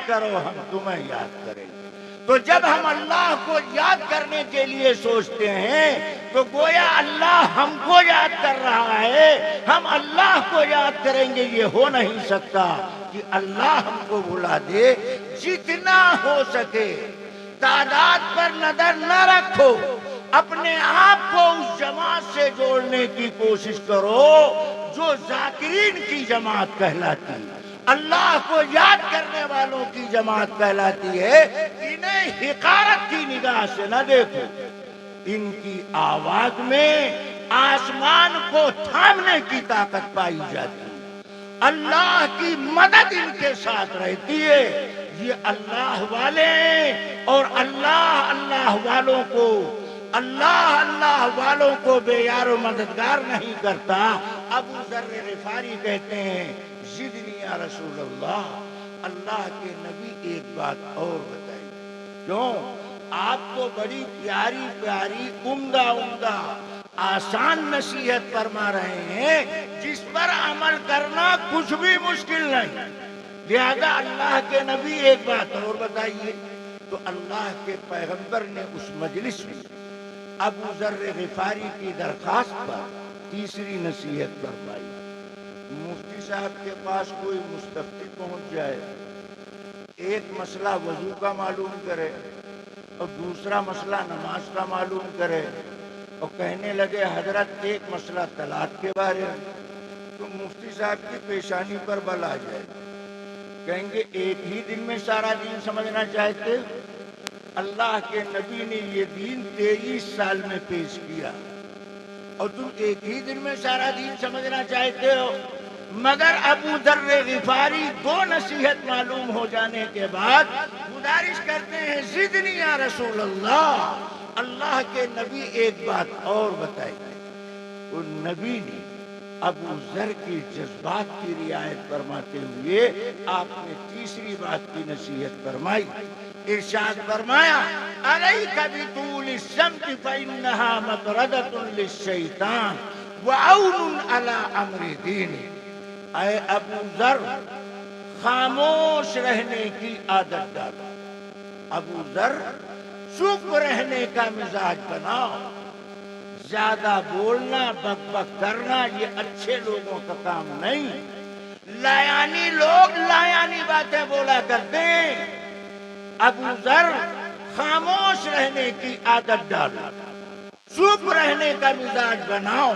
یاد کرو ہم تمہیں یاد کریں گے۔ تو جب ہم اللہ کو یاد کرنے کے لیے سوچتے ہیں تو گویا اللہ ہم کو یاد کر رہا ہے، ہم اللہ کو یاد کریں گے۔ یہ ہو نہیں سکتا کہ اللہ ہم کو بھلا دے۔ جتنا ہو سکے تعداد پر نظر نہ رکھو، اپنے آپ کو اس جماعت سے جوڑنے کی کوشش کرو جو ذاکرین کی جماعت کہلاتی ہے، اللہ کو یاد کرنے والوں کی جماعت کہلاتی ہے۔ انہیں حقارت کی نگاہ سے نہ دیکھو، ان کی آواز میں آسمان کو تھامنے کی طاقت پائی جاتی ہے، اللہ کی مدد ان کے ساتھ رہتی ہے۔ یہ اللہ والے ہیں اور اللہ والوں کو بے یار و مددگار نہیں کرتا۔ ابو ذر غفاری کہتے ہیں زدنی یا رسول اللہ، اللہ کے نبی ایک بات اور بتائیے۔ کیوں؟ آپ تو بڑی پیاری پیاری عمدہ آسان نصیحت فرما رہے ہیں جس پر عمل کرنا کچھ بھی مشکل نہیں، لہذا اللہ کے نبی ایک بات اور بتائیے۔ تو اللہ کے پیغمبر نے اس مجلس میں ابو ذر غفاری کی درخواست پر تیسری نصیحت فرمائی۔ مفتی صاحب کے پاس کوئی مستفتی پہنچ جائے، ایک مسئلہ وضو کا معلوم کرے اور دوسرا مسئلہ نماز کا معلوم کرے اور کہنے لگے حضرت ایک مسئلہ طلاق کے بارے میں، تو مفتی صاحب کی پیشانی پر بل آ جائے، کہیں گے ایک ہی دن میں سارا دین سمجھنا چاہتے؟ اللہ کے نبی نے یہ دین 23 سال میں پیش کیا اور تم ایک ہی دن میں سارا دین سمجھنا چاہتے ہو؟ مگر ابو ذر غفاری دو نصیحت معلوم ہو جانے کے بعد گزارش کرتے ہیں زدنی یا رسول اللہ، اللہ کے نبی ایک بات اور بتائیے۔ اور نبی نے ابو ذر کی جذبات کی رعایت فرماتے ہوئے آپ نے تیسری بات کی نصیحت فرمائی۔ ارشاد فرمایا علیک بطول السمت فإنها مطردة للشیطان وعون علی امر دینہ۔ اے ابو ذر، خاموش رہنے کی عادت ڈالو، ابو ذر چپ رہنے کا مزاج بناؤ۔ زیادہ بولنا بک بک کرنا یہ اچھے لوگوں کا کام نہیں۔ لایانی لوگ لایانی باتیں بولا کرتے ہیں۔ ابو ذر خاموش رہنے کی عادت ڈالو، چپ رہنے کا مزاج بناؤ۔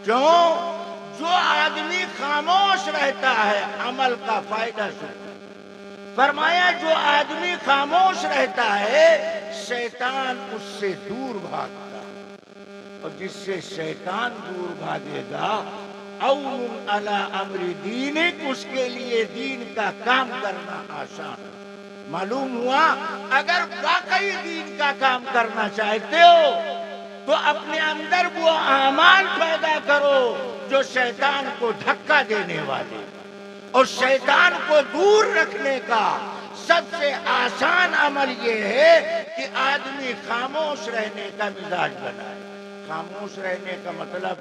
کیوں؟ جو آدمی خاموش رہتا ہے عمل کا فائدہ سنتا ہے۔ فرمایا جو آدمی خاموش رہتا ہے شیطان اس سے دور بھاگتا ہے، اور جس سے شیطان دور بھاگے گا عون علی امر دینک، اس کے لیے دین کا کام کرنا آسان ہے۔ معلوم ہوا اگر واقعی دین کا کام کرنا چاہتے ہو تو اپنے اندر وہ اعمال پیدا کرو جو شیطان کو دھکا دینے والے، اور شیطان کو دور رکھنے کا سب سے آسان عمل یہ ہے کہ آدمی خاموش رہنے کا مزاج بنائے۔ خاموش رہنے کا مطلب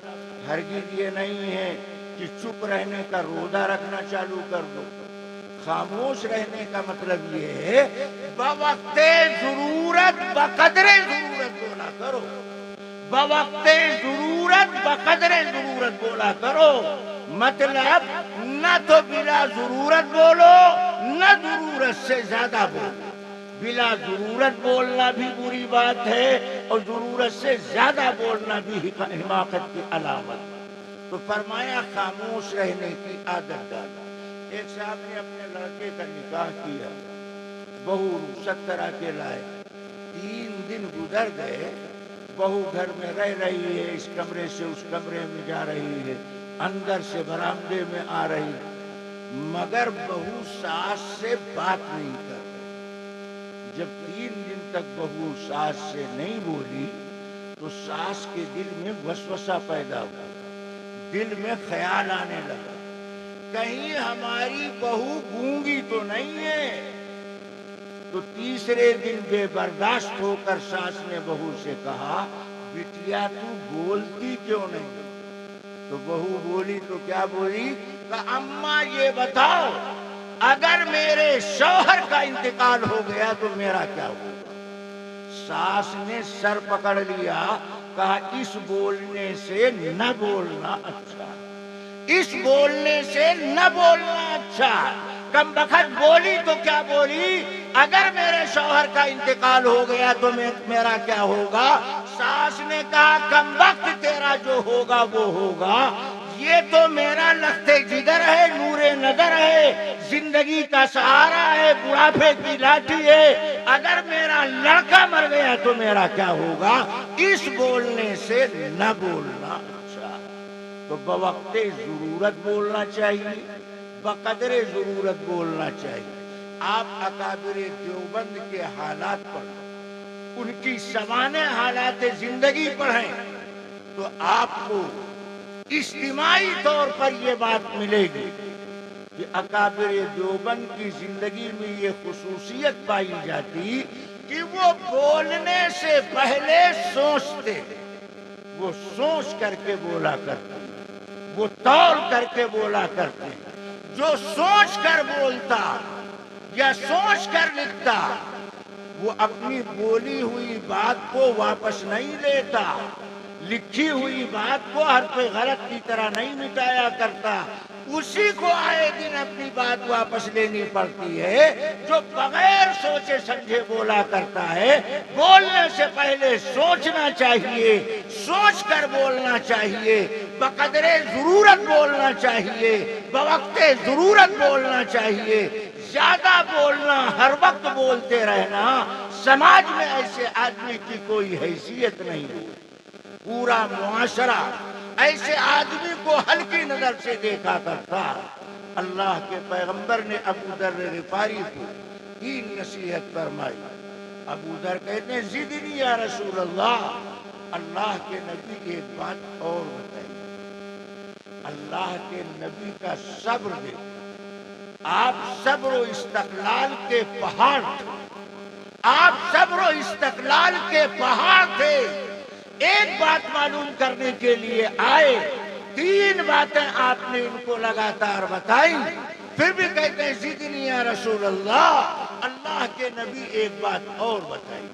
ہرگز یہ نہیں ہے کہ چپ رہنے کا روزہ رکھنا چالو کر دو۔ خاموش رہنے کا مطلب یہ ہے بوقت ضرورت بقدر ضرورت بولا کرو، بوقت ضرورت بقدر ضرورت بولا کرو۔ مطلب نہ تو بلا ضرورت بولو نہ ضرورت سے زیادہ بولو۔ بلا ضرورت بولنا بھی بری بات ہے اور ضرورت سے زیادہ بولنا بھی حماقت کی علامت۔ تو فرمایا خاموش رہنے کی عادت ڈالا۔ ایک صاحب نے اپنے لڑکے کا نکاح کیا، بہو رخصت کرا کے لائے، 3 دن گزر گئے، بہو گھر میں رہ رہی ہے، اس کمرے سے اس کمرے میں جا رہی ہے، اندر سے برآمدے میں آ رہی، مگر بہو ساس سے بات نہیں کر رہی۔ جب 3 دن تک بہو ساس سے نہیں بولی تو ساس کے دل میں وسوسہ پیدا ہوا، دل میں خیال آنے لگا کہیں ہماری بہو گونگی تو نہیں ہے۔ تو تیسرے دن بے برداشت ہو کر ساس نے بہو سے کہا بٹیا تو بولتی کیوں نہیں؟ تو بہو بولی تو کیا بولی کہ اماں یہ بتاؤ اگر میرے شوہر کا انتقال ہو گیا تو میرا کیا ہوگا؟ ساس نے سر پکڑ لیا، کہا اس بولنے سے نہ بولنا اچھا، اس بولنے سے نہ بولنا اچھا۔ کم بخت بولی تو کیا بولی؟ اگر میرے شوہر کا انتقال ہو گیا تو میرا کیا ہوگا؟ ساس نے کہا کم بخت تیرا جو ہوگا وہ ہوگا، یہ تو میرا لخت جگر ہے، نور نظر ہے، زندگی کا سہارا ہے، بڑھاپے کی لاٹھی ہے، اگر میرا لڑکا مر گیا تو میرا کیا ہوگا؟ اس بولنے سے نہ بولنا اچھا۔ تو بوقت ضرورت بولنا چاہیے، بقدر ضرورت بولنا چاہیے۔ آپ اکابر دیوبند کے حالات پڑھیں، ان کی سوانح حالات زندگی پڑھیں تو آپ کو اجتماعی طور پر یہ بات ملے گی کہ اکابر دیوبند کی زندگی میں یہ خصوصیت پائی جاتی کہ وہ بولنے سے پہلے سوچتے، وہ سوچ کر کے بولا کرتے، وہ طور کر کے بولا کرتے۔ جو سوچ کر بولتا یا سوچ کر لکھتا وہ اپنی بولی ہوئی بات کو واپس نہیں لیتا، لکھی ہوئی بات کو حرف غلط کی طرح نہیں مٹایا کرتا، اسی کو آئے دن اپنی بات واپس لینی پڑتی ہے۔ جو بغیر سوچے سمجھے بولا کرتا ہے، بولنے سے پہلے سوچنا چاہیے، سوچ کر بولنا چاہیے، بقدر ضرورت بولنا چاہیے، بوقت ضرورت بولنا چاہیے۔ زیادہ بولنا، ہر وقت بولتے رہنا، سماج میں ایسے آدمی کی کوئی حیثیت نہیں ہے۔ پورا معاشرہ ایسے آدمی کو ہلکی نظر سے دیکھا کرتا۔ اللہ کے پیغمبر نے ابو ذر غفاری کو تین نصیحت فرمائی۔ ابو ذر کہتے ہیں زدنی یا رسول اللہ، اللہ کے نبی ایک بات اور بتائیے۔ اللہ کے نبی کا صبر دیکھو، آپ صبر و استقلال کے پہاڑ تھے، آپ صبر و استقلال کے پہاڑ تھے۔ ایک بات معلوم کرنے کے لیے آئے، تین باتیں آپ نے ان کو لگاتار بتائی، پھر بھی کہتے ہیں زدنی یا رسول اللہ، اللہ کے نبی ایک بات اور بتائی۔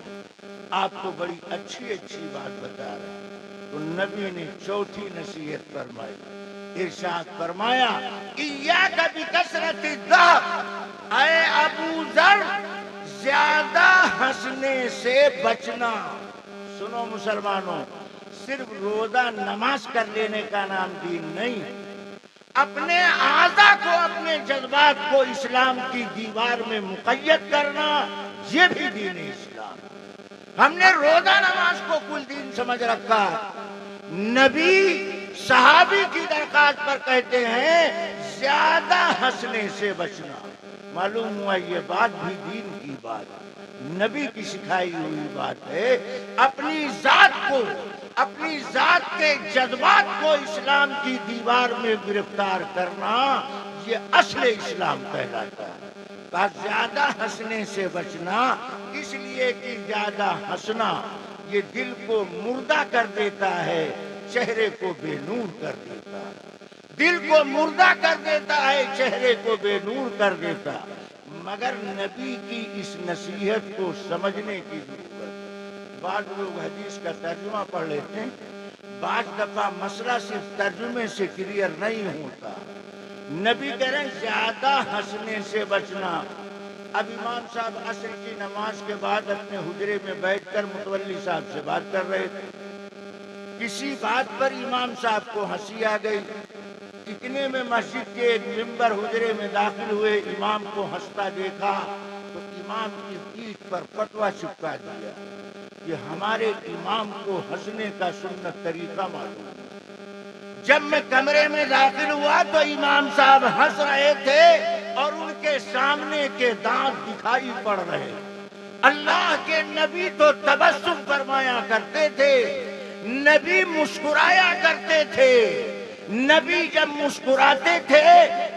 آپ کو بڑی اچھی اچھی بات بتا رہے ہیں۔ تو نبی نے چوتھی نصیحت فرمائی، ارشاد فرمایا ایاک بکثرت الضحک، اے ابو ذر زیادہ ہنسنے سے بچنا۔ سنو مسلمانوں، صرف روزہ نماز کر لینے کا نام دین نہیں، اپنے اعضاء کو، اپنے جذبات کو اسلام کی دیوار میں مقید کرنا، یہ بھی دین اسلام۔ ہم نے روزہ نماز کو کل دین سمجھ رکھا۔ نبی صحابی کی درخواست پر کہتے ہیں زیادہ ہنسنے سے بچنا۔ معلوم ہوا یہ بات بھی دین کی بات ہے، نبی کی سکھائی ہوئی بات ہے۔ اپنی ذات کو، اپنی ذات کے جذبات کو اسلام کی دیوار میں گرفتار کرنا، یہ اصل اسلام کہلاتا ہے۔ زیادہ ہنسنے سے بچنا، اس لیے کہ زیادہ ہنسنا یہ دل کو مردہ کر دیتا ہے، چہرے کو بے نور کر دیتا ہے۔ دل کو مردہ کر دیتا ہے، چہرے کو بے نور کر دیتا ہے۔ مگر نبی کی اس نصیحت کو سمجھنے کی ضرورت ہے۔ بعض لوگ حدیث کا ترجمہ پڑھ لیتے ہیں، بعض دفعہ مسئلہ صرف ترجمے سے کلیئر نہیں ہوتا۔ نبی کہہ رہے ہیں زیادہ ہنسنے سے بچنا۔ اب امام صاحب عصر کی نماز کے بعد اپنے حجرے میں بیٹھ کر متولی صاحب سے بات کر رہے تھے۔ کسی بات پر امام صاحب کو ہنسی آ گئی، اتنے میں مسجد کے ایک ممبر حجرے میں داخل ہوئے، امام کو ہنستا دیکھا تو امام کی پیٹھ پر فتویٰ چپکا دیا کہ ہمارے امام کو ہنسنے کا سنت طریقہ معلوم ہے۔ جب میں کمرے میں داخل ہوا تو امام صاحب ہنس رہے تھے اور ان کے سامنے کے دانت دکھائی پڑ رہے۔ اللہ کے نبی تو تبسم فرمایا کرتے تھے، نبی مسکرایا کرتے تھے۔ نبی جب مسکراتے تھے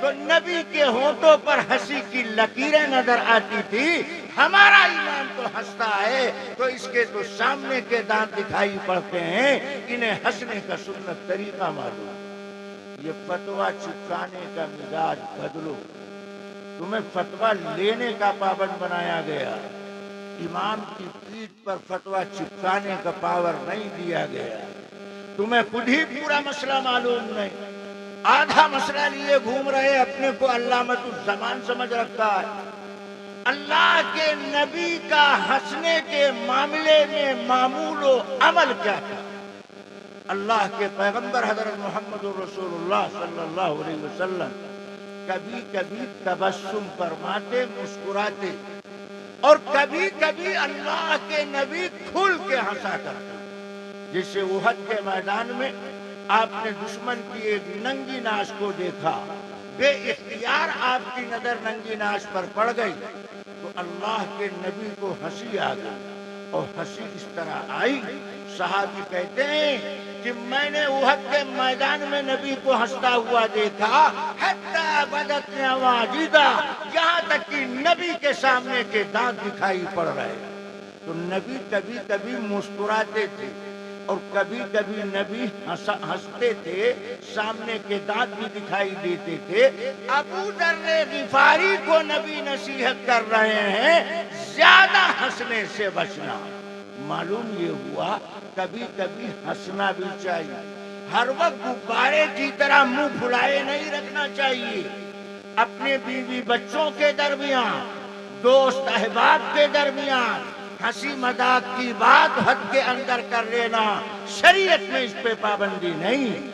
تو نبی کے ہونٹوں پر ہنسی کی لکیریں نظر آتی تھی۔ ہمارا امام تو ہنستا ہے تو اس کے تو سامنے کے دانت دکھائی پڑتے ہیں، انہیں ہنسنے کا سنت طریقہ معلوم۔ یہ فتویٰ چپکانے کا مزاج بدلو، تمہیں فتویٰ لینے کا پابند بنایا گیا، امام کی پیٹھ پر فتویٰ چپکانے کا پاور نہیں دیا گیا۔ تمہیں خود ہی پورا مسئلہ معلوم نہیں، آدھا مسئلہ لیے گھوم رہے، اپنے کو علامۃ الزمان سمجھ رکھا ہے۔ اللہ کے نبی کا ہنسنے کے معاملے میں معمول و عمل کیا تھا؟ اللہ کے پیغمبر حضرت محمد رسول اللہ صلی اللہ علیہ وسلم کبھی کبھی تبسم فرماتے، مسکراتے، اور کبھی کبھی اللہ کے نبی کھل کے ہنسا کرتے۔ جسے احد کے میدان میں آپ نے دشمن کی ایک ننگی ناش کو دیکھا، بے اختیار آپ کی نظر ننگی ناش پر پڑ گئی تو اللہ کے نبی کو ہنسی آ گئی، اور ہنسی اس طرح آئی، صحابی کہتے ہیں کہ میں نے احد کے میدان میں نبی کو ہنستا ہوا دیکھا، حتی بدت نواجدہ، یہاں تک کہ نبی کے سامنے کے دانت دکھائی پڑ رہے۔ تو نبی کبھی کبھی مسکراتے تھے اور کبھی کبھی نبی ہنستے تھے، سامنے کے دانت بھی دکھائی دیتے تھے۔ ابو ذر غفاری کو نبی نصیحت کر رہے ہیں زیادہ ہنسنے سے بچنا۔ معلوم یہ ہوا کبھی کبھی ہنسنا بھی چاہیے، ہر وقت غبارے کی طرح منہ پھلائے نہیں رکھنا چاہیے۔ اپنے بیوی بچوں کے درمیان، دوست احباب کے درمیان ہنسی مذاق کی بات حد کے اندر کر لینا، شریعت میں اس پہ پابندی نہیں۔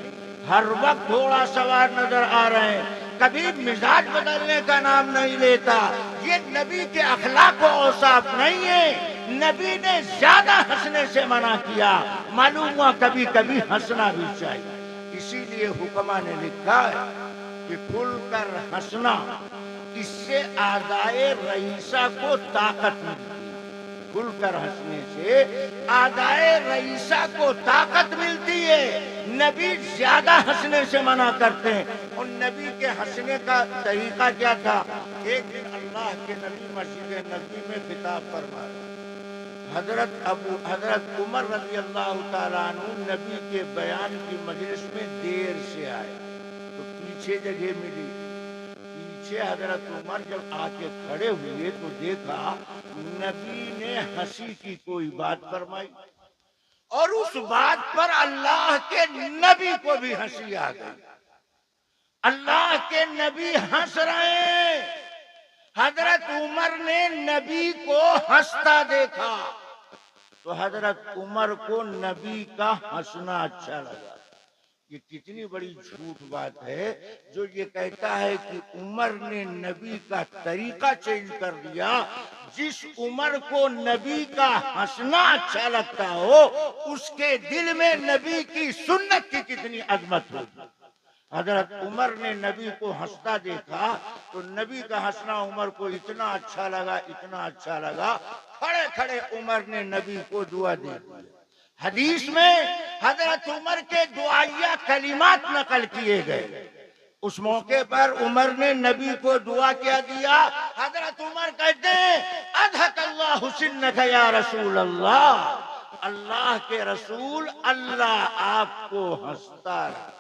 ہر وقت گھوڑا سوار نظر آ رہے ہیں، کبھی مزاج بدلنے کا نام نہیں لیتا، یہ نبی کے اخلاق و اوصاف نہیں ہے۔ نبی نے زیادہ ہنسنے سے منع کیا، معلوم ہوا کبھی کبھی ہنسنا بھی چاہیے۔ اسی لیے حکما نے لکھا ہے کہ کھل کر ہنسنا، اس سے اعضائے رئیسہ کو طاقت ملتی ہے۔ کھل کر ہنسنے سے اعضائے رئیسہ کو طاقت ملتی ہے۔ نبی زیادہ ہنسنے سے منع کرتے ہیں، اور نبی کے ہنسنے کا طریقہ کیا تھا؟ ایک دن اللہ کے نبی مسجد نبوی میں خطاب فرمایا، حضرت عمر رضی اللہ تعالیٰ عنہ نبی کے بیان کی مجلس میں دیر سے آئے تو پیچھے جگہ ملی۔ پیچھے حضرت عمر جب آ کے کھڑے ہوئے تو دیکھا نبی نے ہنسی کی کوئی بات فرمائی، اور اس بات پر اللہ کے نبی کو بھی ہنسی آ گئی۔ اللہ کے نبی ہنس رہے ہیں، حضرت عمر نے نبی کو ہنستا دیکھا تو حضرت عمر کو نبی کا ہنسنا اچھا لگا۔ یہ کتنی بڑی جھوٹ بات ہے جو یہ کہتا ہے کہ عمر نے نبی کا طریقہ چینج کر دیا۔ جس عمر کو نبی کا ہنسنا اچھا لگتا ہو، اس کے دل میں نبی کی سنت کی کتنی عظمت ہوگی۔ حضرت عمر نے نبی کو ہنستا دیکھا تو نبی کا ہنسنا عمر کو اتنا اچھا لگا، اتنا اچھا لگا، کھڑے کھڑے عمر نے نبی کو دعا دی۔ حدیث میں حضرت عمر کے دعائیہ کلمات نقل کیے گئے۔ اس موقع پر عمر نے نبی کو دعا کیا دیا، حضرت عمر کہتے ہیں اضحک اللہ سنک یا رسول اللہ، اللہ کے رسول اللہ آپ کو ہنستا رہا۔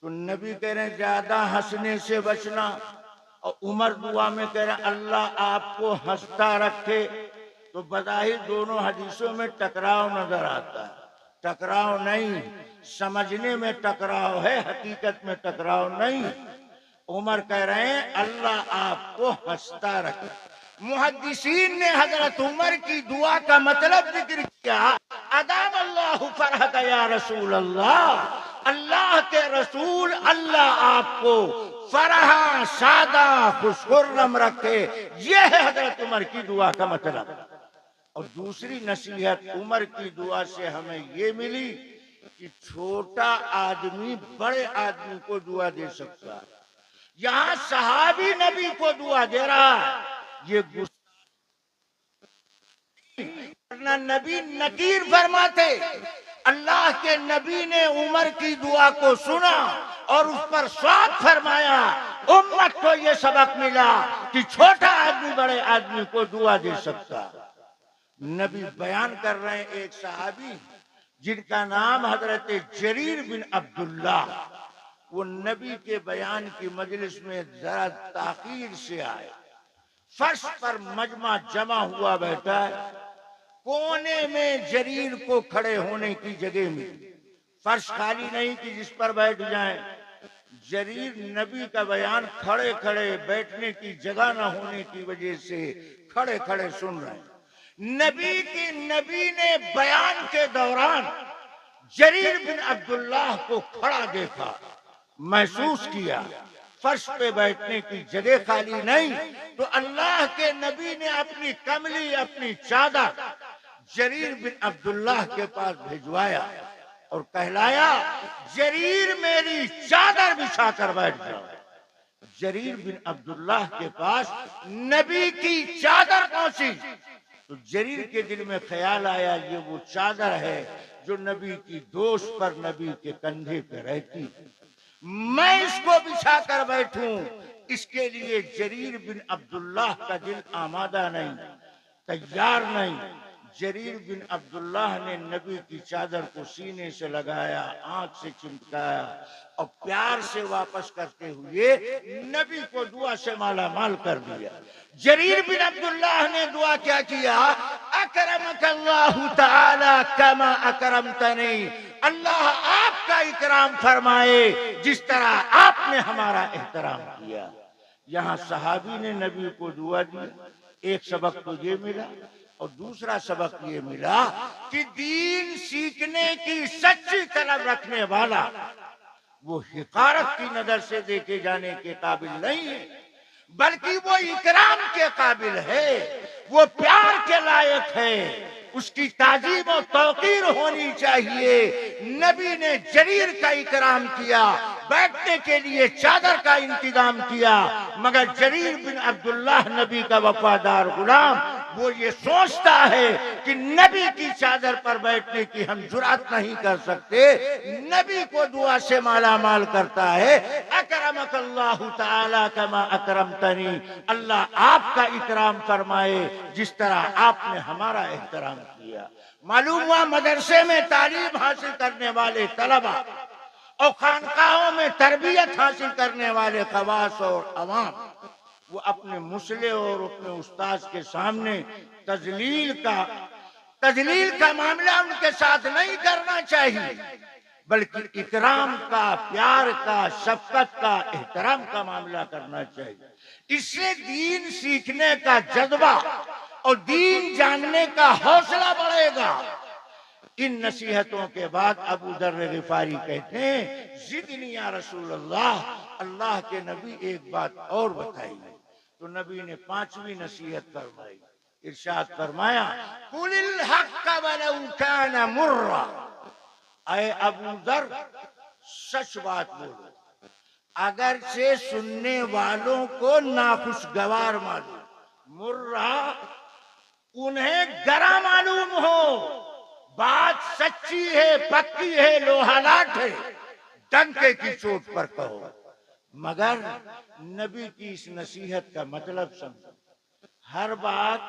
تو نبی کہہ رہے ہیں زیادہ ہنسنے سے بچنا، اور عمر دعا میں کہہ رہے ہیں اللہ آپ کو ہنستا رکھے۔ تو بظاہر دونوں حدیثوں میں ٹکراؤ نظر آتا ہے، ٹکراؤ نہیں، سمجھنے میں ٹکراؤ ہے، حقیقت میں ٹکراؤ نہیں۔ عمر کہہ رہے ہیں اللہ آپ کو ہنستا رکھے۔ محدثین نے حضرت عمر کی دعا کا مطلب ذکر کیا، ادام اللہ فرحک یا رسول اللہ، اللہ کے رسول اللہ آپ کو فرح سادہ خوش خرم رکھے۔ یہ ہے حضرت عمر کی دعا کا مطلب۔ اور دوسری نصیحت عمر کی دعا سے ہمیں یہ ملی کہ چھوٹا آدمی بڑے آدمی کو دعا دے سکتا ہے۔ یہاں صحابی نبی کو دعا دے رہا ہے، یہ نبی نکیر فرماتے۔ اللہ کے نبی نے عمر کی دعا کو سنا اور اس پر سواب فرمایا۔ امت کو یہ سبق ملا کہ چھوٹا آدمی بڑے آدمی کو دعا دے سکتا۔ نبی بیان کر رہے ہیں ایک صحابی جن کا نام حضرت جریر بن عبداللہ، وہ نبی کے بیان کی مجلس میں ذرا تاخیر سے آئے، فرش پر مجمع جمع ہوا بیٹھا ہے، کونے میں جریر کو کھڑے ہونے کی جگہ ملی، فرش خالی نہیں کہ جس پر بیٹھ جائیں، جریر نبی کا بیان کھڑے کھڑے بیٹھنے کی جگہ نہ ہونے کی وجہ سے کھڑے کھڑے سن رہے ہیں۔ نبی نے بیان کے دوران جریر بن عبداللہ کو کھڑا دیکھا، محسوس کیا فرش پہ بیٹھنے کی جگہ خالی نہیں، تو اللہ کے نبی نے اپنی کملی، اپنی چادر جریر بن عبداللہ کے پاس بھیجوایا اور کہلایا جریر میری چادر بچھا کر بیٹھ جاؤ۔ جریر بن عبداللہ کے پاس نبی کی چادر پہنچی تو جریر کے دل میں خیال آیا یہ وہ چادر ہے جو نبی کی دوست پر نبی کے کندھے پہ رہتی، میں اس کو بچھا کر بیٹھوں، اس کے لیے جریر بن عبداللہ کا دل آمادہ نہیں، تیار نہیں۔ جریر بن عبداللہ نے نبی کی چادر کو سینے سے لگایا، آنکھ سے چمٹایا اور پیار سے واپس کرتے ہوئے نبی کو دعا سے مالا مال کر دیا۔ جریر بن عبداللہ نے دعا کیا کیا؟ اکرمک اللہ تعالی کما اکرمتنی، اللہ آپ کا اکرام فرمائے جس طرح آپ نے ہمارا احترام کیا۔ یہاں صحابی نے نبی کو دعا دی، ایک سبق تو یہ ملا اور دوسرا سبق یہ ملا کہ دین سیکھنے کی سچی طلب رکھنے والا وہ حقارت کی نظر سے دیکھے جانے کے قابل نہیں ہے، بلکہ وہ اکرام کے قابل ہے، وہ پیار کے لائق ہے، اس کی تعظیم و توقیر ہونی چاہیے۔ نبی نے جریر کا اکرام کیا، بیٹھنے کے لیے چادر کا انتظام کیا، مگر جریر بن عبداللہ نبی کا وفادار غلام وہ یہ سوچتا ہے کہ نبی کی چادر پر بیٹھنے کی ہم جرأت نہیں کر سکتے، نبی کو دعا سے مالا مال کرتا ہے، اکرمک اللہ تعالی کما اکرمتنی، اللہ آپ کا اکرام فرمائے جس طرح آپ نے ہمارا احترام کیا۔ معلوم ہوا مدرسے میں تعلیم حاصل کرنے والے طلبہ اور خانقاہوں میں تربیت حاصل کرنے والے خواص اور عوام وہ اپنے مسئلے اور اپنے استاذ کے سامنے تذلیل کا معاملہ ان کے ساتھ نہیں کرنا چاہیے، بلکہ اکرام کا، پیار کا، شفقت کا، احترام کا معاملہ کرنا چاہیے۔ اس سے دین سیکھنے کا جذبہ اور دین جاننے کا حوصلہ بڑھے گا۔ ان نصیحتوں کے بعد ابو ذر غفاری کہتے ہیں زدنی یا رسول اللہ، اللہ کے نبی ایک بات اور بتائیے۔ تو نبی نے پانچویں نصیحت فرمائی، ارشاد فرمایا قل الحق ولو کان مرا، اے ابو ذر سچ بات بولو اگرچہ سننے والوں کو ناخوشگوار معلوم، مرا انہیں گرا معلوم ہو، بات سچی ہے، پکی ہے، لوہا لاٹ ہے، ڈنکے کی چوٹ پر کہو، مگر نبی کی اس نصیحت کا مطلب سمجھو۔ ہر بات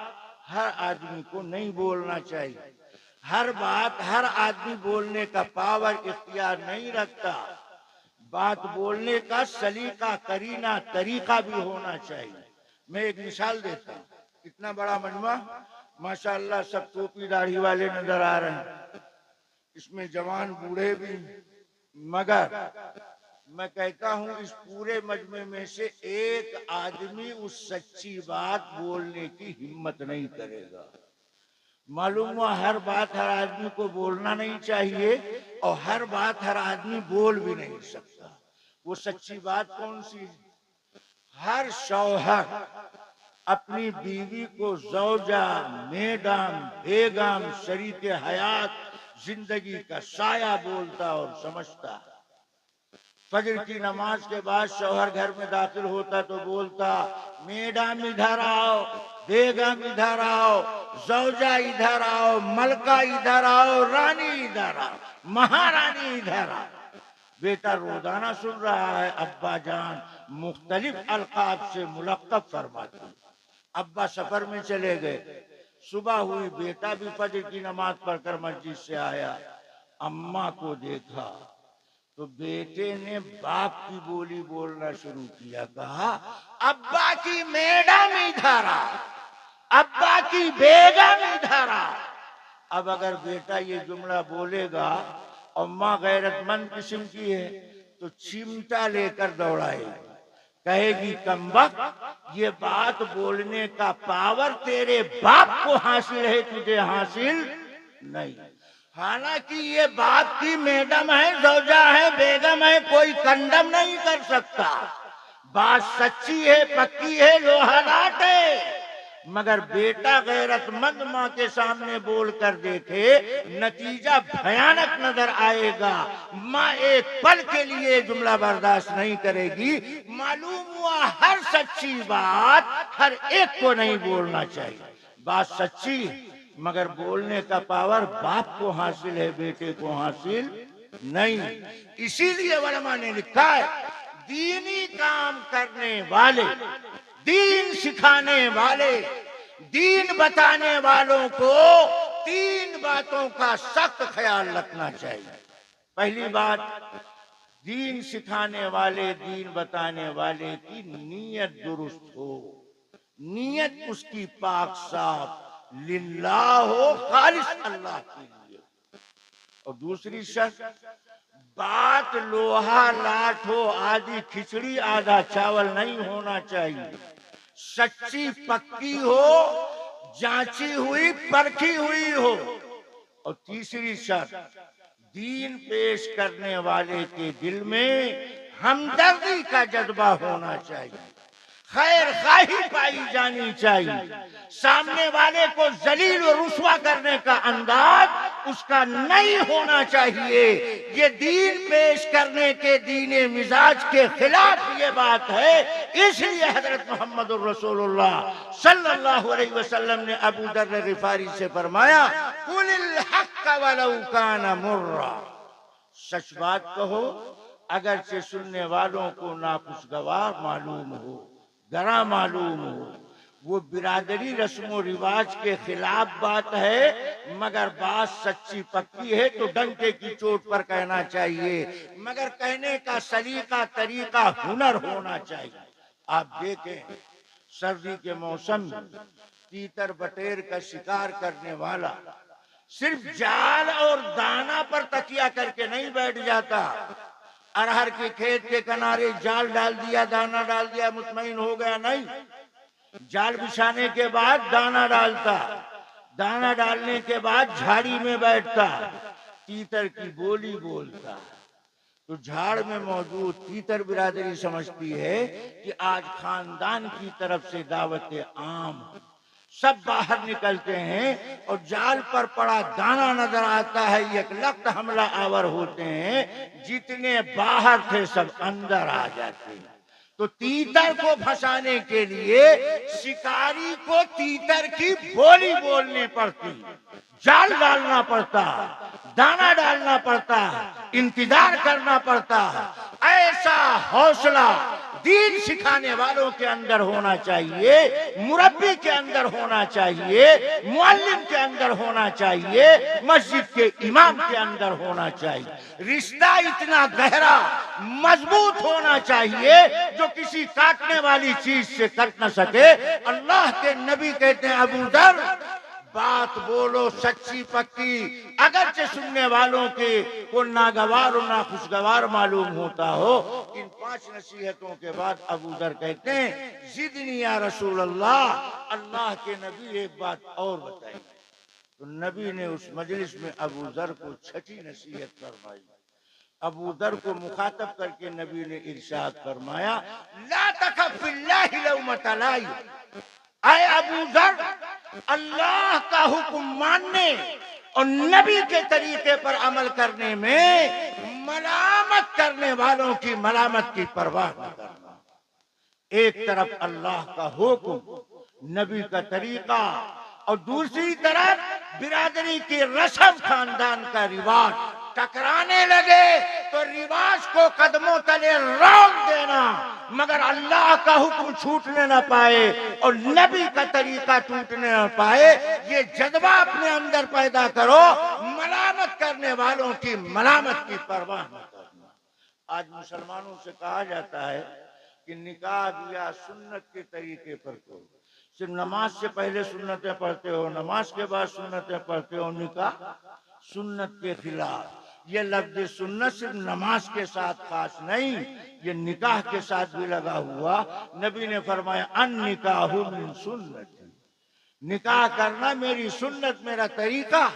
ہر آدمی کو نہیں بولنا چاہیے، ہر بات ہر آدمی بولنے کا پاور اختیار نہیں رکھتا، بات بولنے کا سلیقہ، قرینہ، طریقہ بھی ہونا چاہیے۔ میں ایک مثال دیتا ہوں، اتنا بڑا مجمع ماشاءاللہ سب ٹوپی داڑھی والے نظر آ رہے ہیں، اس میں جوان بوڑھے بھی، مگر میں کہتا ہوں اس پورے مجمع میں سے ایک آدمی اس سچی بات بولنے کی ہمت نہیں کرے گا۔ معلوم ہوا ہر بات ہر آدمی کو بولنا نہیں چاہیے اور ہر بات ہر آدمی بول بھی نہیں سکتا۔ وہ سچی بات کون سی؟ ہر شوہر اپنی بیوی کو زوجہ، میڈم، بیگم، شریک حیات، زندگی کا سایہ بولتا اور سمجھتا ہے۔ فجر کی نماز کے بعد شوہر گھر میں داخل ہوتا تو بولتا میڈم ادھر آؤ، بیگم ادھر آؤ، زوجہ ادھر آؤ، ملکہ ادھر آؤ، رانی ادھر آؤ، مہارانی ادھر آؤ۔ بیٹا روزانہ سن رہا ہے، ابا جان مختلف القاب سے ملقب فرماتے ہیں۔ ابا سفر میں چلے گئے، صبح ہوئی، بیٹا بھی فجر کی نماز پڑھ کر مسجد سے آیا، اماں کو دیکھا، تو بیٹے نے باپ کی بولی بولنا شروع کیا، کہا ابا کی میڈم ادھر آ، ابا کی بیگم ادھر آ۔ اب اگر بیٹا یہ جملہ بولے گا اور ماں غیرت مند قسم کی ہے تو چمٹا لے کر دوڑائے گی، کہے گی کمبخت یہ بات بولنے کا پاور تیرے باپ کو حاصل ہے، تجھے حاصل نہیں۔ حالانکہ یہ باپ کی میڈم ہے، زوجہ ہے، بیگم ہے، کوئی کنڈم نہیں کر سکتا، بات سچی ہے، پکی ہے، لوہا لاٹ ہے۔ مگر بیٹا غیرت مند ماں کے سامنے بول کر دیکھے، نتیجہ بھیانک نظر آئے گا۔ ماں ایک پل کے لیے جملہ برداشت نہیں کرے گی۔ معلوم ہوا ہر سچی بات ہر ایک کو نہیں بولنا چاہیے، بات سچی مگر بولنے کا پاور باپ کو حاصل ہے، بیٹے کو حاصل نہیں۔ اسی لیے علماء نے لکھا ہے دینی کام کرنے والے، دین سکھانے والے، دین بتانے والوں کو تین باتوں کا سخت خیال رکھنا چاہیے۔ پہلی بات، دین سکھانے والے، دین بتانے والے کی نیت درست ہو، نیت اس کی پاک صاف للہ ہو، خالص اللہ کے لیے۔ اور دوسری شرط، بات لوہا لاٹ ہو، آدھی کھچڑی آدھا چاول نہیں ہونا چاہیے، سچی پکی ہو، جانچی ہوئی پرکھی ہوئی ہو۔ اور تیسری شرط، دین پیش کرنے والے کے دل میں ہمدردی کا جذبہ ہونا چاہیے، خیر خواہی پائی جانی چاہیے، سامنے والے کو ذلیل و رسوا کرنے کا انداز اس کا نہیں ہونا چاہیے۔ یہ دین پیش کرنے کے دین مزاج کے خلاف یہ بات ہے۔ اس لیے حضرت محمد الرسول اللہ صلی اللہ علیہ وسلم نے ابو ذر غفاری سے فرمایا قل الحق ولو کان مرا، سچ بات کہو اگرچہ سننے والوں کو ناخوشگوار معلوم ہو، گراں معلوم ہو۔ وہ برادری رسم و رواج کے خلاف بات ہے، مگر بات سچی پکی ہے تو ڈنکے کی چوٹ پر کہنا چاہیے، مگر کہنے کا سلیقہ طریقہ ہنر ہونا چاہیے۔ آپ دیکھیں سردی کے موسم میں تیتر بٹیر کا شکار کرنے والا صرف جال اور دانا پر تکیہ کر کے نہیں بیٹھ جاتا، ارہر کے کھیت کے کنارے جال ڈال دیا، دانا ڈال دیا، مطمئن ہو گیا، نہیں، جال بچھانے کے بعد دانا ڈالتا، دانا ڈالنے کے بعد جھاڑی میں بیٹھتا، تیتر کی بولی بولتا۔ تو جھاڑ میں موجود تیتر برادری سمجھتی ہے کہ آج خاندان کی طرف سے دعوت عام، سب باہر نکلتے ہیں اور جال پر پڑا دانا نظر آتا ہے، یک لخت حملہ آور ہوتے ہیں، جتنے باہر تھے سب اندر آ جاتے ہیں۔ تو تیتر کو پھنسانے کے لیے شکاری کو تیتر کی بولی بولنی پڑتی، جال ڈالنا پڑتا، دانا ڈالنا پڑتا، انتظار کرنا پڑتا۔ ایسا حوصلہ دین سکھانے والوں کے اندر ہونا چاہیے، مربی کے اندر ہونا چاہیے، معلم کے اندر ہونا چاہیے، مسجد کے امام کے اندر ہونا چاہیے۔ رشتہ اتنا گہرا مضبوط ہونا چاہیے جو کسی کاٹنے والی چیز سے کٹ نہ سکے۔ اللہ کے نبی کہتے ہیں ابو ذر بات بولو سچی پکی، اگرچہ سننے والوں کے کو ناگوار اور ناخوشگوار معلوم ہوتا ہو۔ ان 5 نصیحتوں کے بعد ابو ذر کہتے ہیں زدنی یا رسول اللہ، اللہ کے نبی ایک بات اور بتائیے۔ تو نبی نے اس مجلس میں ابو ذر کو 6 نصیحت فرمائی۔ ابو ذر کو مخاطب کر کے نبی نے ارشاد فرمایا لا تخف فی اللہ لومۃ لائم، اے ابو ذر اللہ کا حکم ماننے اور نبی کے طریقے پر عمل کرنے میں ملامت کرنے والوں کی ملامت کی پرواہ نہ کرنا۔ ایک طرف اللہ کا حکم، نبی کا طریقہ، اور دوسری طرف برادری کی رسم، خاندان کا رواج، ٹکرانے لگے تو رواج کو قدموں تلے رونق دینا، مگر اللہ کا حکم چھوٹنے نہ پائے اور نبی کا طریقہ ٹوٹنے نہ پائے۔ یہ جذبہ اپنے اندر پیدا کرو، ملامت کرنے والوں کی ملامت کی پرواہ نہ کرنا۔ آج مسلمانوں سے کہا جاتا ہے کہ نکاح یا سنت کے طریقے پر کرو، صرف نماز سے پہلے سنتیں پڑھتے ہو، نماز کے بعد سنتیں پڑھتے ہو، نکاح سنت کے خلاف۔ یہ لفظ سنت صرف نماز کے ساتھ خاص نہیں، یہ نکاح کے ساتھ بھی لگا ہوا۔ نبی نے فرمایا ان نکاح من سنت، نکاح کرنا میری سنت، میرا طریقہ۔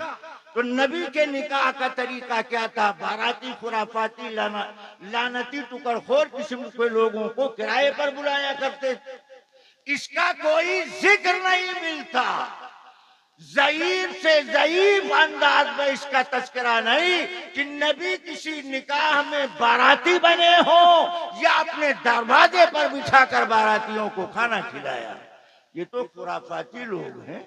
تو نبی کے نکاح کا طریقہ کیا تھا؟ باراتی خرافاتی لعنتی ٹکر خور قسم کے لوگوں کو کرائے پر بلایا کرتے، اس کا کوئی ذکر نہیں ملتا، ضعیف سے ضعیف انداز میں اس کا تذکرہ نہیں کہ نبی کسی نکاح میں باراتی بنے ہوں یا اپنے دروازے پر بچھا کر باراتیوں کو کھانا کھلایا۔ یہ تو خرافاتی لوگ ہیں،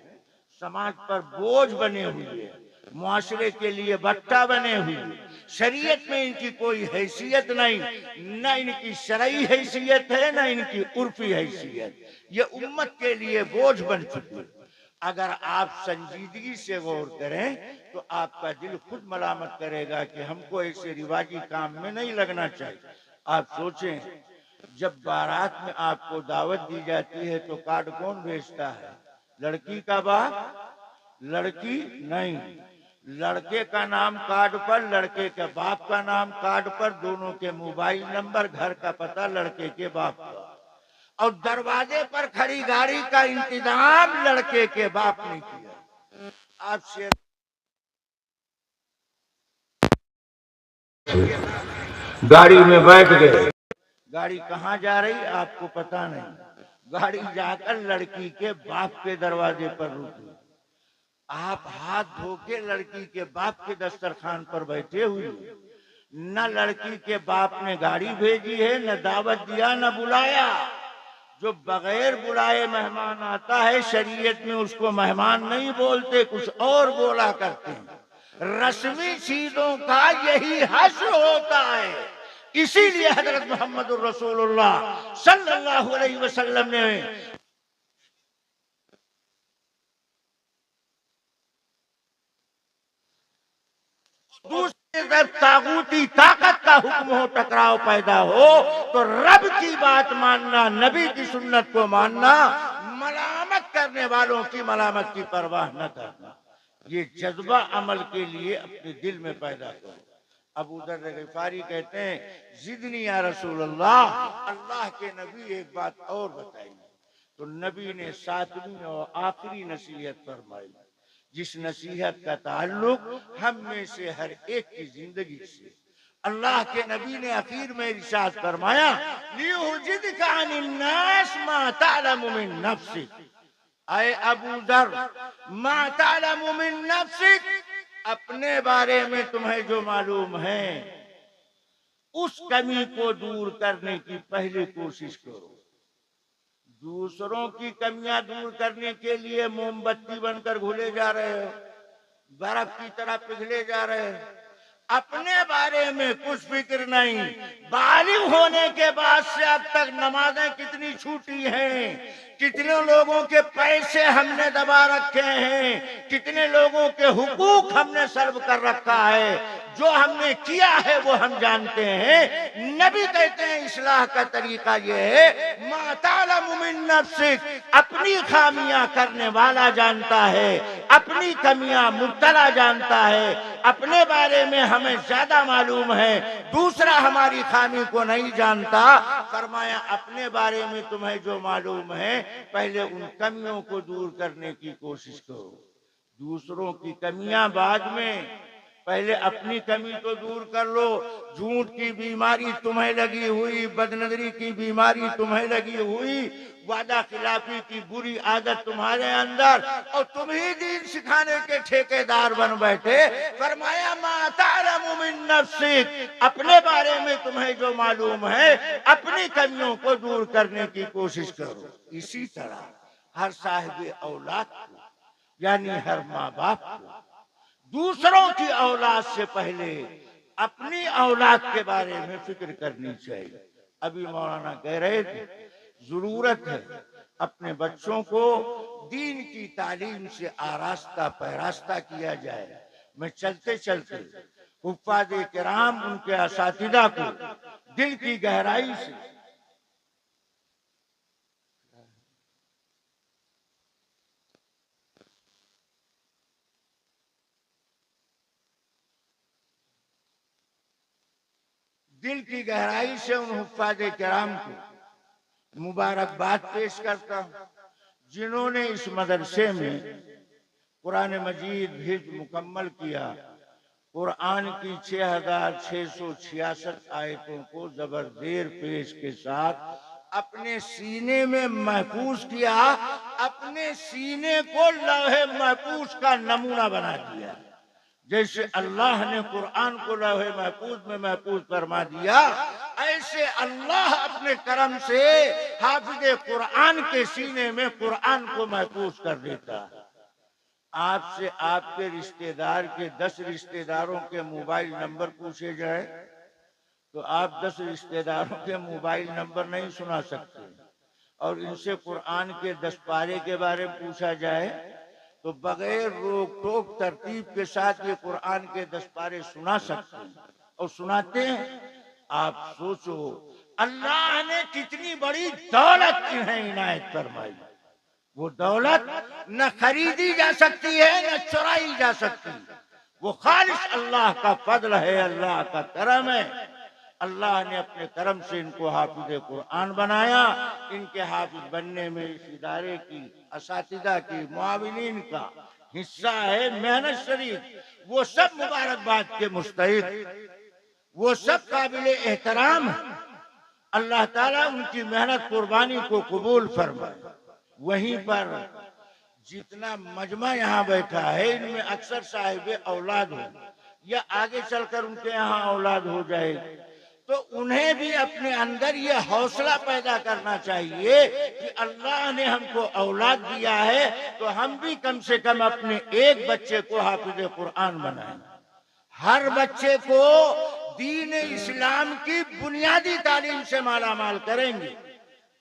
سماج پر بوجھ بنے ہوئے، معاشرے کے لیے بٹا بنے ہوئے، شریعت میں ان کی کوئی حیثیت نہیں، نہ ان کی شرعی حیثیت ہے نہ ان کی عرفی حیثیت، یہ امت کے لیے بوجھ بن چکے۔ اگر آپ سنجیدگی سے غور کریں تو آپ کا دل خود ملامت کرے گا کہ ہم کو ایسے رواجی کام میں نہیں لگنا چاہیے۔ آپ سوچیں، جب بارات میں آپ کو دعوت دی جاتی ہے تو کارڈ کون بھیجتا ہے؟ لڑکی کا باپ؟ لڑکی نہیں، لڑکے کا نام کارڈ پر، لڑکے کے باپ کا نام کارڈ پر، دونوں کے موبائل نمبر، گھر کا پتہ لڑکے کے باپ کا، اور دروازے پر کھڑی گاڑی کا انتظام لڑکے کے باپ نے کیا۔ آپ سے گاڑی میں بیٹھ گئے، گاڑی کہاں جا رہی آپ کو پتا نہیں، گاڑی جا کر لڑکی کے باپ کے دروازے پر رکی، آپ ہاتھ دھو کے لڑکی کے باپ کے دسترخوان پر بیٹھے ہوئے، نہ لڑکی کے باپ نے گاڑی بھیجی ہے، نہ دعوت دیا، نہ بلایا۔ جو بغیر بلائے مہمان آتا ہے شریعت میں اس کو مہمان نہیں بولتے، کچھ اور بولا کرتے ہیں۔ رسمی چیزوں کا یہی حشر ہوتا ہے، اسی لیے حضرت محمد الرسول اللہ صلی اللہ علیہ وسلم نے دوسری طرف طاغوتی طاقت کا حکم ہو، ٹکراؤ پیدا ہو تو رب کی بات ماننا، نبی کی سنت کو ماننا، ملامت کرنے والوں کی ملامت کی پرواہ نہ کرنا، یہ جذبہ عمل کے لیے اپنے دل میں پیدا کرو۔ ابو ذر غفاری کہتے ہیں زدنی یا رسول اللہ، اللہ کے نبی ایک بات اور بتائیے۔ تو نبی نے ساتویں اور آخری نصیحت فرمائی، جس نصیحت کا تعلق ہم میں سے ہر ایک کی زندگی سے۔ اللہ کے نبی نے اخیر میں ارشاد فرمایا لِيُحْجِدْكَ عَنِ النَّاسِ مَا تَعْلَمُ مِن نَفْسِكَ، اے ابو ذر مَا تَعْلَمُ مِن نَفْسِكَ، اپنے بارے میں تمہیں جو معلوم ہے اس کمی کو دور کرنے کی پہلے کوشش کرو۔ دوسروں کی کمیاں دور کرنے کے لیے موم بتی بن کر گھلے جا رہے ہو، برف کی طرح پگھلے جا رہے ہیں، اپنے بارے میں کچھ فکر نہیں۔ بالغ ہونے کے بعد سے اب تک نمازیں کتنی چھوٹی ہیں، کتنے لوگوں کے پیسے ہم نے دبا رکھے ہیں، کتنے لوگوں کے حقوق ہم نے سلب کر رکھا ہے، جو ہم نے کیا ہے وہ ہم جانتے ہیں۔ نبی کہتے ہیں اصلاح کا طریقہ یہ ہے ما تعلم من نفسک، اپنی خامیاں کرنے والا جانتا ہے، اپنی کمیاں مبتلا جانتا ہے، اپنے بارے میں ہمیں زیادہ معلوم ہے، دوسرا ہماری خامی کو نہیں جانتا۔ فرمایا اپنے بارے میں تمہیں جو معلوم ہے پہلے ان کمیوں کو دور کرنے کی کوشش کرو، دوسروں کی کمیاں بعد میں، پہلے اپنی کمی تو دور کر لو۔ جھوٹ کی بیماری تمہیں لگی ہوئی، بدنظری کی بیماری تمہیں لگی ہوئی، وعدہ خلافی کی بری عادت تمہارے اندر، اور تم ہی دین سکھانے کے ٹھیکیدار بن بیٹھے۔ فرمایا ما تعلم من نفسک، اپنے بارے میں تمہیں جو معلوم ہے اپنی کمیوں کو دور کرنے کی کوشش کرو۔ اسی طرح ہر صاحب اولاد کو، یعنی ہر ماں باپ کو، دوسروں کی اولاد سے پہلے اپنی اولاد کے بارے میں فکر کرنی چاہیے۔ ابھی مولانا کہہ رہے تھے ضرورت ہے اپنے بچوں کو دین کی تعلیم سے آراستہ پیراستہ کیا جائے۔ میں چلتے چلتے حفاظ کرام ان کے اساتذہ کو دل کی گہرائی سے. دل کی گہرائی سے ان حفاظ کرام کو مبارکباد پیش کرتا ہوں جنہوں نے اس مدرسے میں قرآن مجید حفظ مکمل کیا. قرآن کی 6666 آیتوں کو زبردیر پیش کے ساتھ اپنے سینے میں محفوظ کیا، اپنے سینے کو لوح محفوظ کا نمونہ بنا دیا. جیسے اللہ نے قرآن کو لوح محفوظ میں محفوظ فرما دیا، ایسے اللہ اپنے کرم سے حافظ قرآن کے سینے میں قرآن کو محفوظ کر دیتا. آپ سے آپ کے رشتہ دار کے 10 رشتہ داروں کے موبائل نمبر پوچھے جائے تو آپ 10 رشتہ داروں کے موبائل نمبر نہیں سنا سکتے، اور ان سے قرآن کے 10 پارے کے بارے میں پوچھا جائے تو بغیر روک ٹوک ترتیب کے ساتھ یہ قرآن کے 10 پارے سنا سکتے ہیں اور سناتے ہیں. آپ سوچو اللہ نے کتنی بڑی دولت انہیں عنایت فرمائی. وہ دولت نہ خریدی جا سکتی ہے نہ چرائی جا سکتی. وہ خالص اللہ کا فضل ہے، اللہ کا کرم ہے. اللہ نے اپنے کرم سے ان کو حافظ قرآن بنایا. ان کے حافظ بننے میں اس ادارے کی اساتذہ کی معاونین کا حصہ ہے، محنت شریف. وہ سب مبارکباد کے مستحق، وہ سب قابل احترام ہیں. اللہ تعالیٰ ان کی محنت قربانی کو قبول فرمائے. وہیں پر جتنا مجمع یہاں بیٹھا ہے ان میں اکثر صاحب اولاد ہو یا آگے چل کر ان کے یہاں اولاد ہو جائے تو انہیں بھی اپنے اندر یہ حوصلہ پیدا کرنا چاہیے کہ اللہ نے ہم کو اولاد دیا ہے تو ہم بھی کم سے کم اپنے ایک بچے کو حافظ قرآن بنائیں. ہر بچے کو دین اسلام کی بنیادی تعلیم سے مالا مال کریں گے.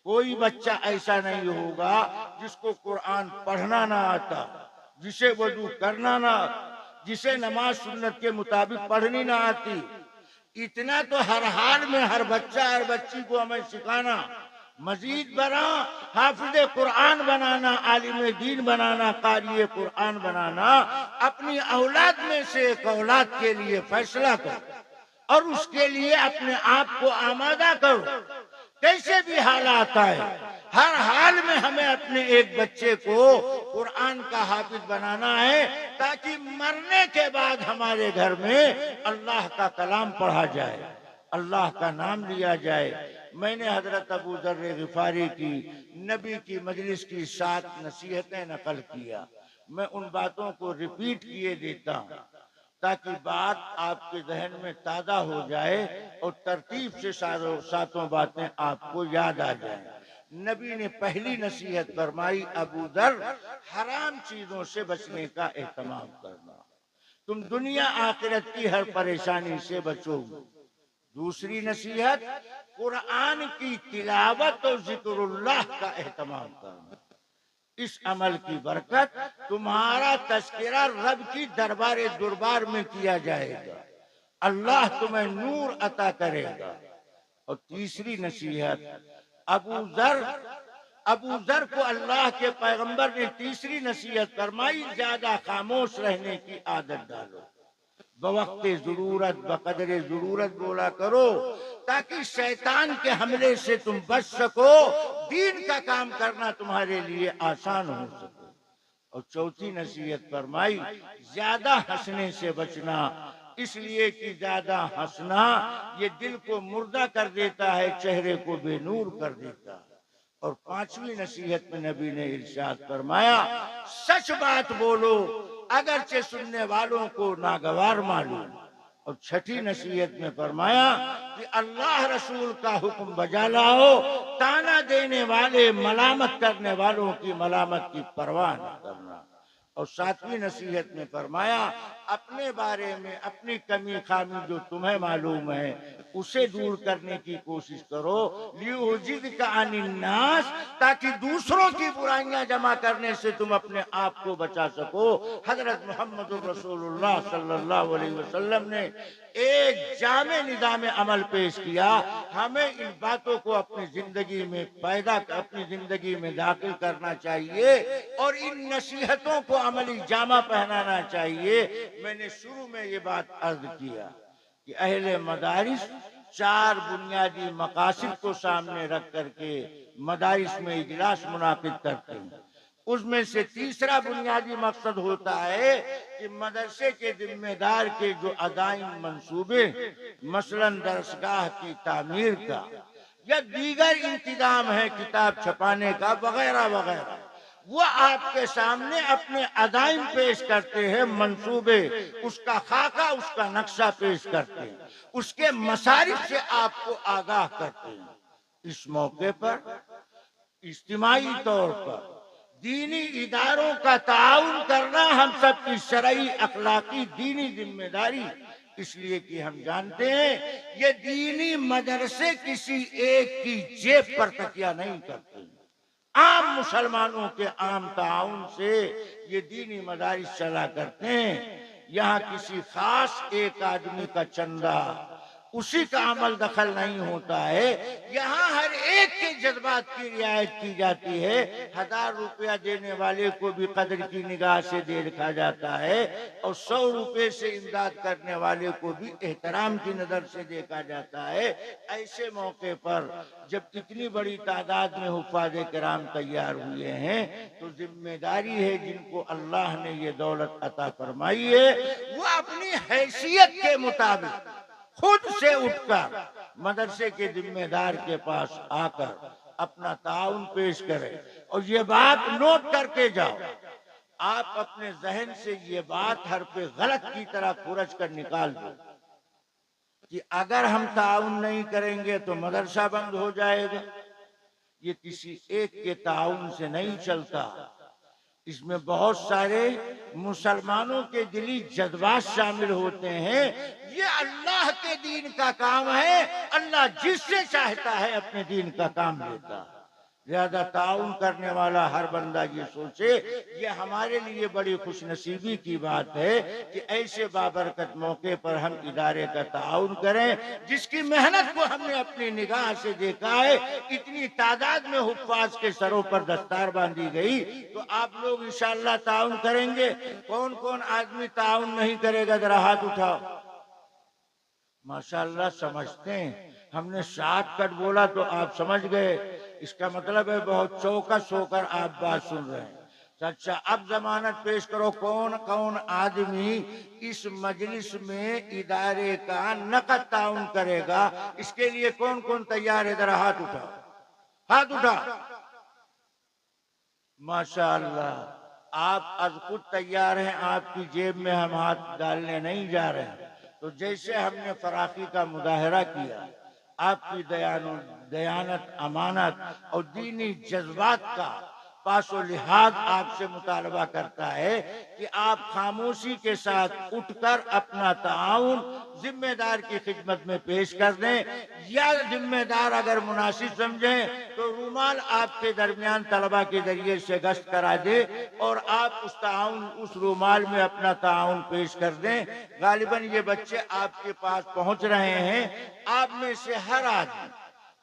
کوئی بچہ ایسا نہیں ہوگا جس کو قرآن پڑھنا نہ آتا، جسے وضو کرنا نہ آتا، جسے نماز سنت کے مطابق پڑھنی نہ آتی. اتنا تو ہر حال میں ہر بچہ ہر بچی کو ہمیں سکھانا، مزید بنا حافظ قرآن بنانا، عالم دین بنانا، قاری قرآن بنانا. اپنی اولاد میں سے ایک اولاد کے لیے فیصلہ کرو اور اس کے لیے اپنے آپ کو آمادہ کرو. کیسے بھی حالات آئے ہر حال میں ہمیں اپنے ایک بچے کو قرآن کا حافظ بنانا ہے تاکہ مرنے کے بعد ہمارے گھر میں اللہ کا کلام پڑھا جائے، اللہ کا نام لیا جائے. میں نے حضرت ابو ذر غفاری کی نبی کی مجلس کی 7 نصیحتیں نقل کیا. میں ان باتوں کو ریپیٹ کیے دیتا ہوں تاکہ بات آپ کے ذہن میں تازہ ہو جائے اور ترتیب سے ساتوں باتیں آپ کو یاد آ جائیں. نبی نے پہلی نصیحت فرمائی ابو ذر حرام چیزوں سے بچنے کا اہتمام کرنا، تم دنیا آخرت کی ہر پریشانی سے بچو. دوسری نصیحت قرآن کی تلاوت اور ذکر اللہ کا اہتمام کرنا. اس عمل کی برکت تمہارا تذکرہ رب کی دربار میں کیا جائے گا، اللہ تمہیں نور عطا کرے گا. اور تیسری نصیحت ابو ذر کو اللہ کے پیغمبر نے تیسری نصیحت فرمائی زیادہ خاموش رہنے کی عادت ڈالو. بوقت ضرورت بقدر ضرورت بولا کرو تاکہ شیطان کے حملے سے تم بچ سکو، دین کا کام کرنا تمہارے لیے آسان ہو سکے. اور چوتھی نصیحت فرمائی زیادہ ہنسنے سے بچنا، اس لیے کہ زیادہ ہنسنا یہ دل کو مردہ کر دیتا ہے، چہرے کو بے نور کر دیتا ہے. اور پانچویں نصیحت میں نبی نے ارشاد فرمایا سچ بات بولو اگرچہ سننے والوں کو ناگوار معلوم. اور چھٹی نصیحت میں فرمایا کہ اللہ رسول کا حکم بجا لاؤ، تانا دینے والے ملامت کرنے والوں کی ملامت کی پرواہ نہ کرنا. اور ساتویں نصیحت میں فرمایا اپنے بارے میں اپنی کمی خامی جو تمہیں معلوم ہے اسے دور کرنے کی کوشش کرو، لیعجزک عن الناس، تاکہ دوسروں کی برائیاں جمع کرنے سے تم اپنے آپ کو بچا سکو. حضرت محمد رسول اللہ صلی اللہ علیہ وسلم نے ایک جامع نظام عمل پیش کیا. ہمیں ان باتوں کو اپنی زندگی میں اپنی زندگی میں داخل کرنا چاہیے اور ان نصیحتوں کو عملی جامہ پہنانا چاہیے. میں نے شروع میں یہ بات عرض کیا کہ اہل مدارس 4 بنیادی مقاصد کو سامنے رکھ کر کے مدارس میں اجلاس منعقد کرتے ہیں. اس میں سے تیسرا بنیادی مقصد ہوتا ہے کہ مدرسے کے ذمہ دار کے جو عزائم منصوبے، مثلا درسگاہ کی تعمیر کا یا دیگر انتظام ہے کتاب چھپانے کا وغیرہ وغیرہ، وہ آپ کے سامنے اپنے عزائم پیش کرتے ہیں، منصوبے، اس کا خاکہ، اس کا نقشہ پیش کرتے ہیں، اس کے مصارف سے آپ کو آگاہ کرتے ہیں. اس موقع پر اجتماعی طور پر دینی اداروں کا تعاون کرنا ہم سب کی شرعی، اخلاقی، دینی ذمہ داری، اس لیے کہ ہم جانتے ہیں یہ دینی مدرسے کسی ایک کی جیب پر تکیہ نہیں کرتے. عام مسلمانوں کے عام تعاون سے یہ دینی مدارس چلا کرتے ہیں. یہاں کسی خاص ایک آدمی کا چندہ، اسی کا عمل دخل نہیں ہوتا ہے. یہاں ہر ایک کے جذبات کی رعایت کی جاتی ہے. 1000 روپیہ دینے والے کو بھی قدر کی نگاہ سے دیکھا جاتا ہے اور 100 روپے سے امداد کرنے والے کو بھی احترام کی نظر سے دیکھا جاتا ہے. ایسے موقع پر جب اتنی بڑی تعداد میں حفاظ کرام تیار ہوئے ہیں تو ذمہ داری ہے جن کو اللہ نے یہ دولت عطا فرمائی ہے وہ اپنی حیثیت کے مطابق خود سے اٹھ کر مدرسے کے ذمہ دار کے پاس آ کر اپنا تعاون پیش کرے. اور یہ بات نوٹ کر کے جاؤ، آپ اپنے ذہن سے یہ بات حرف غلط کی طرح کھرچ کر نکال دو کہ اگر ہم تعاون نہیں کریں گے تو مدرسہ بند ہو جائے گا. یہ کسی ایک کے تعاون سے نہیں چلتا. اس میں بہت سارے مسلمانوں کے دلی جذبات شامل ہوتے ہیں. یہ اللہ کے دین کا کام ہے. اللہ جس سے چاہتا ہے اپنے دین کا کام لیتا ہے. لہذا تعاون کرنے والا ہر بندہ یہ سوچے یہ ہمارے لیے بڑی خوش نصیبی کی بات ہے کہ ایسے بابرکت موقع پر ہم ادارے کا تعاون کریں جس کی محنت کو ہم نے اپنی نگاہ سے دیکھا ہے. اتنی تعداد میں حفاظ کے سروں پر دستار باندھی گئی تو آپ لوگ انشاءاللہ تعاون کریں گے. کون کون آدمی تعاون نہیں کرے گا ذرا ہاتھ اٹھاؤ. ماشاءاللہ سمجھتے ہیں. ہم نے شارٹ کٹ بولا تو آپ سمجھ گئے. اس کا مطلب ہے بہت چوکس ہو کر آپ بات سن رہے ہیں. اچھا اب ضمانت پیش کرو کون کون آدمی اس مجلس میں ادارے کا نقد تعاون کرے گا. اس کے لیے کون کون تیار ہے ذرا ہاتھ اٹھا. ہاتھ اٹھا. ماشاءاللہ آپ از خود تیار ہیں. آپ کی جیب میں ہم ہاتھ ڈالنے نہیں جا رہے ہیں. تو جیسے ہم نے فراخی کا مظاہرہ کیا، آپ کی دیانت، امانت اور دینی جذبات کا پاس و لحاظ آپ سے مطالبہ کرتا ہے کہ آپ خاموشی کے ساتھ اٹھ کر اپنا تعاون ذمہ دار کی خدمت میں پیش کر دیں، یا ذمہ دار اگر مناسب سمجھیں تو رومال آپ کے درمیان طلبہ کے ذریعے سے گشت کرا دے اور آپ اس رومال میں اپنا تعاون پیش کر دیں. غالباً یہ بچے آپ کے پاس پہنچ رہے ہیں. آپ میں سے ہر آدمی،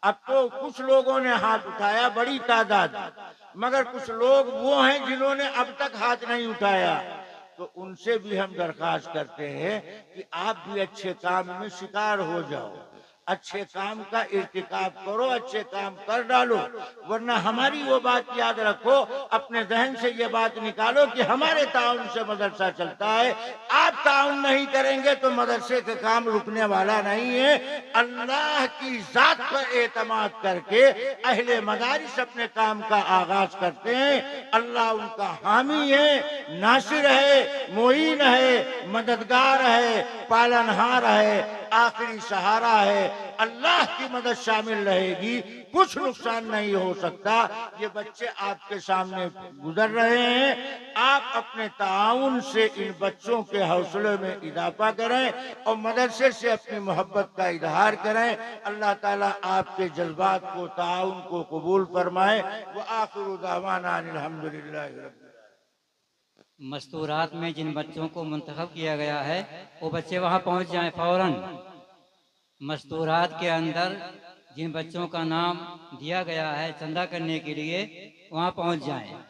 اب تو کچھ لوگوں نے ہاتھ اٹھایا بڑی تعداد، مگر کچھ لوگ وہ ہیں جنہوں نے اب تک ہاتھ نہیں اٹھایا، تو ان سے بھی ہم درخواست کرتے ہیں کہ آپ بھی اچھے کام میں شکار ہو جاؤ. اچھے کام کا ارتکاب کرو، اچھے کام کر ڈالو. ورنہ ہماری وہ بات یاد رکھو، اپنے ذہن سے یہ بات نکالو کہ ہمارے تعاون سے مدرسہ چلتا ہے. آپ تعاون نہیں کریں گے تو مدرسے کا کام رکنے والا نہیں ہے. اللہ کی ذات پر اعتماد کر کے اہل مدارس اپنے کام کا آغاز کرتے ہیں. اللہ ان کا حامی ہے، ناصر ہے، معین ہے، مددگار ہے، پالنہار ہے، آخری سہارا ہے. اللہ کی مدد شامل رہے گی، کچھ نقصان نہیں ہو سکتا. یہ بچے آپ کے سامنے گزر رہے ہیں. آپ اپنے تعاون سے ان بچوں کے حوصلے میں اضافہ کریں اور مدرسے سے اپنی محبت کا اظہار کریں. اللہ تعالیٰ آپ کے جذبات کو، تعاون کو قبول فرمائے. وآخر دعوانا الحمدللہ رب العالمین. مستورات میں جن بچوں کو منتخب کیا گیا ہے وہ بچے وہاں پہنچ جائیں فوراً۔ مستورات کے اندر جن بچوں کا نام دیا گیا ہے چندہ کرنے کے لیے وہاں پہنچ جائیں۔